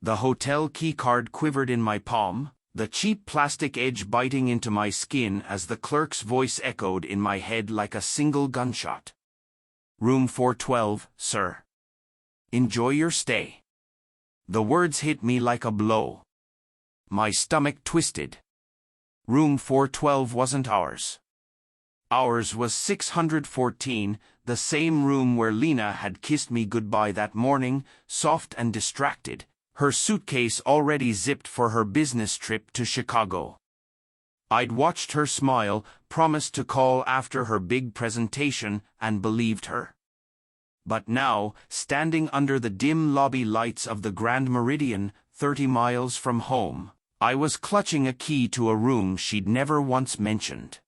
The hotel keycard quivered in my palm, the cheap plastic edge biting into my skin as the clerk's voice echoed in my head like a single gunshot. "Room 412, sir. Enjoy your stay." The words hit me like a blow. My stomach twisted. Room 412 wasn't ours. Ours was 614, the same room where Lena had kissed me goodbye that morning, soft and distracted, her suitcase already zipped for her business trip to Chicago. I'd watched her smile, promised to call after her big presentation, and believed her. But now, standing under the dim lobby lights of the Grand Meridian, 30 miles from home, I was clutching a key to a room she'd never once mentioned.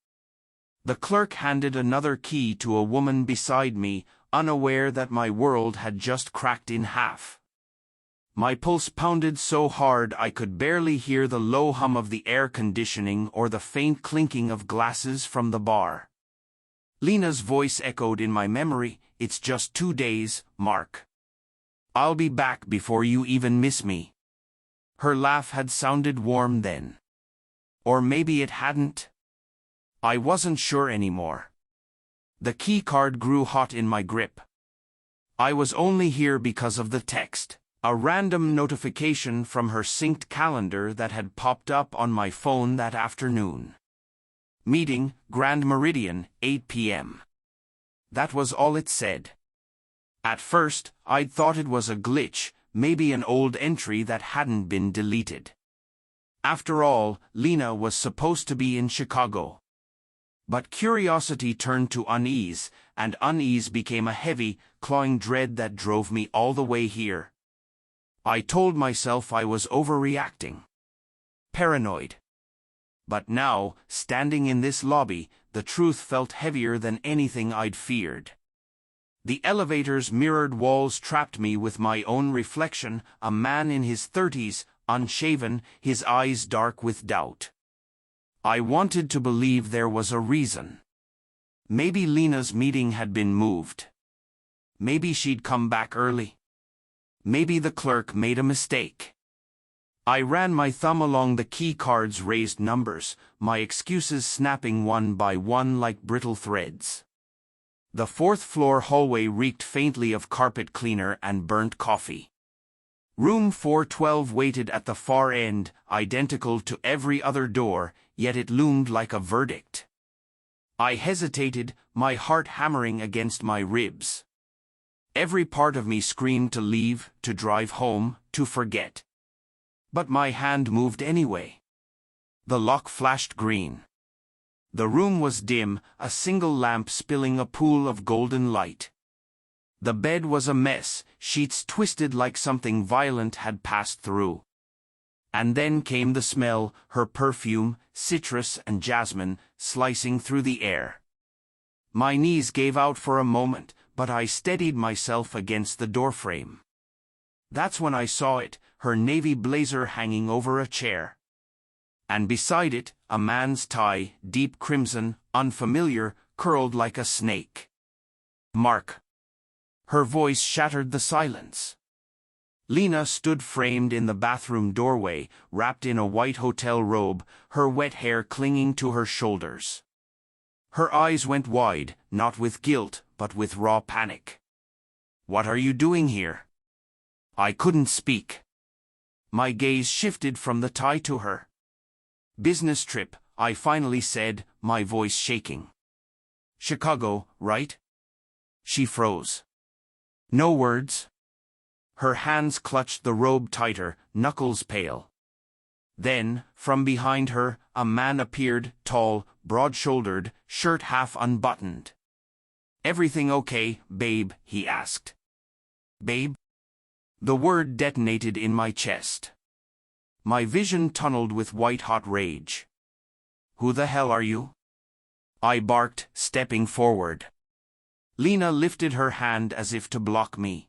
The clerk handed another key to a woman beside me, unaware that my world had just cracked in half. My pulse pounded so hard I could barely hear the low hum of the air conditioning or the faint clinking of glasses from the bar. Lena's voice echoed in my memory, "It's just 2 days, Mark. I'll be back before you even miss me." Her laugh had sounded warm then. Or maybe it hadn't. I wasn't sure anymore. The keycard grew hot in my grip. I was only here because of the text, a random notification from her synced calendar that had popped up on my phone that afternoon. Meeting, Grand Meridian, 8 p.m. That was all it said. At first, I'd thought it was a glitch, maybe an old entry that hadn't been deleted. After all, Lena was supposed to be in Chicago. But curiosity turned to unease, and unease became a heavy, clawing dread that drove me all the way here. I told myself I was overreacting. Paranoid. But now, standing in this lobby, the truth felt heavier than anything I'd feared. The elevator's mirrored walls trapped me with my own reflection, a man in his 30s, unshaven, his eyes dark with doubt. I wanted to believe there was a reason. Maybe Lena's meeting had been moved. Maybe she'd come back early. Maybe the clerk made a mistake. I ran my thumb along the key card's raised numbers, my excuses snapping one by one like brittle threads. The fourth-floor hallway reeked faintly of carpet cleaner and burnt coffee. Room 412 waited at the far end, identical to every other door, yet it loomed like a verdict. I hesitated, my heart hammering against my ribs. Every part of me screamed to leave, to drive home, to forget. But my hand moved anyway. The lock flashed green. The room was dim, a single lamp spilling a pool of golden light. The bed was a mess, sheets twisted like something violent had passed through. And then came the smell, her perfume, citrus and jasmine, slicing through the air. My knees gave out for a moment, but I steadied myself against the doorframe. That's when I saw it, her navy blazer hanging over a chair. And beside it, a man's tie, deep crimson, unfamiliar, curled like a snake. "Mark." Her voice shattered the silence. Lena stood framed in the bathroom doorway, wrapped in a white hotel robe, her wet hair clinging to her shoulders. Her eyes went wide, not with guilt, but with raw panic. "What are you doing here?" I couldn't speak. My gaze shifted from the tie to her. "Business trip," I finally said, my voice shaking. "Chicago, right?" She froze. No words. Her hands clutched the robe tighter, knuckles pale. Then, from behind her, a man appeared, tall, broad-shouldered, shirt half unbuttoned. "Everything okay, babe?" he asked. "Babe?" The word detonated in my chest. My vision tunneled with white-hot rage. "Who the hell are you?" I barked, stepping forward. Lena lifted her hand as if to block me.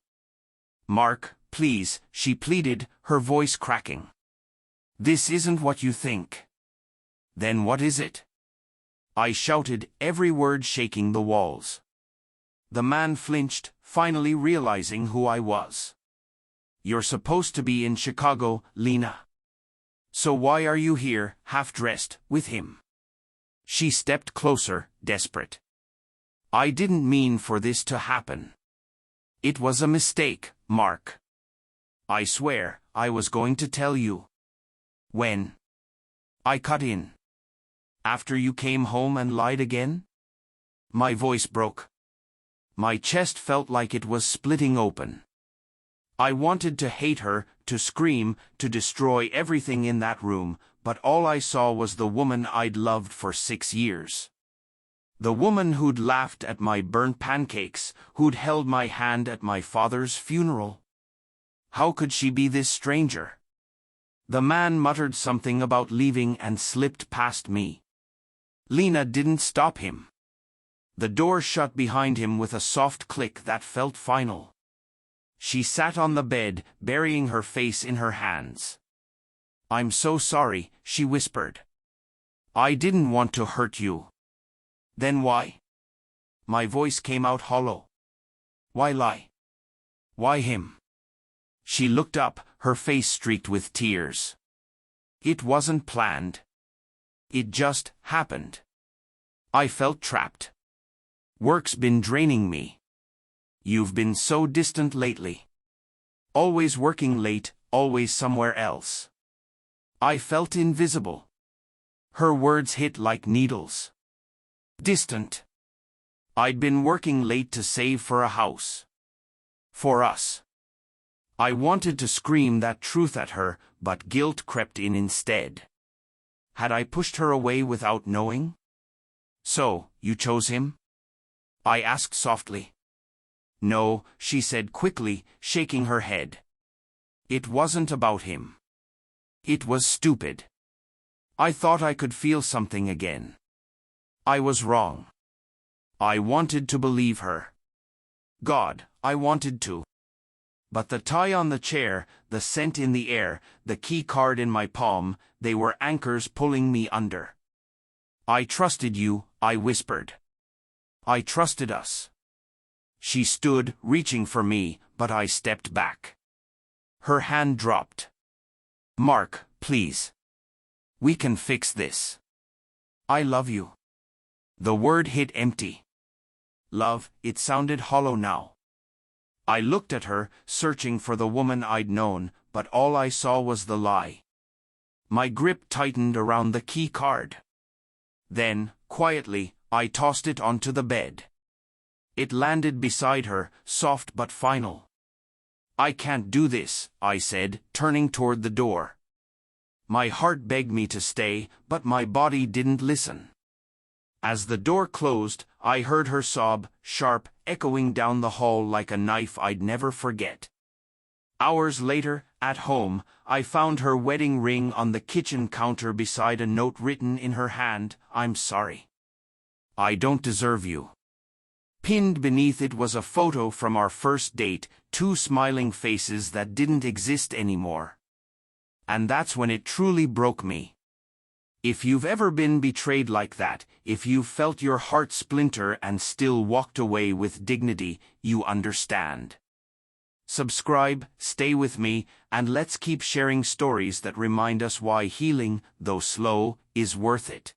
"Mark, please," she pleaded, her voice cracking. "This isn't what you think." "Then what is it?" I shouted, every word shaking the walls. The man flinched, finally realizing who I was. You're supposed to be in Chicago, Lena. So why are you here, half-dressed, with him? She stepped closer, desperate. I didn't mean for this to happen. It was a mistake, Mark. I swear, I was going to tell you. When? I cut in. After you came home and lied again? My voice broke. My chest felt like it was splitting open. I wanted to hate her, to scream, to destroy everything in that room, but all I saw was the woman I'd loved for 6 years. The woman who'd laughed at my burnt pancakes, who'd held my hand at my father's funeral. How could she be this stranger? The man muttered something about leaving and slipped past me. Lena didn't stop him. The door shut behind him with a soft click that felt final. She sat on the bed, burying her face in her hands. I'm so sorry, she whispered. I didn't want to hurt you. Then why? My voice came out hollow. Why lie? Why him? She looked up, her face streaked with tears. It wasn't planned. It just happened. I felt trapped. Work's been draining me. You've been so distant lately. Always working late, always somewhere else. I felt invisible. Her words hit like needles. Distant. I'd been working late to save for a house. For us. I wanted to scream that truth at her, but guilt crept in instead. Had I pushed her away without knowing? So, you chose him? I asked softly. No, she said quickly, shaking her head. It wasn't about him. It was stupid. I thought I could feel something again. I was wrong. I wanted to believe her. God, I wanted to. But the tie on the chair, the scent in the air, the key card in my palm, they were anchors pulling me under. I trusted you, I whispered. I trusted us. She stood, reaching for me, but I stepped back. Her hand dropped. Mark, please. We can fix this. I love you. The word hit empty. Love, it sounded hollow now. I looked at her, searching for the woman I'd known, but all I saw was the lie. My grip tightened around the key card. Then, quietly, I tossed it onto the bed. It landed beside her, soft but final. I can't do this, I said, turning toward the door. My heart begged me to stay, but my body didn't listen. As the door closed, I heard her sob, sharp, echoing down the hall like a knife I'd never forget. Hours later, at home, I found her wedding ring on the kitchen counter beside a note written in her hand, I'm sorry. I don't deserve you. Pinned beneath it was a photo from our first date, 2 smiling faces that didn't exist anymore. And that's when it truly broke me. If you've ever been betrayed like that, if you've felt your heart splinter and still walked away with dignity, you understand. Subscribe, stay with me, and let's keep sharing stories that remind us why healing, though slow, is worth it.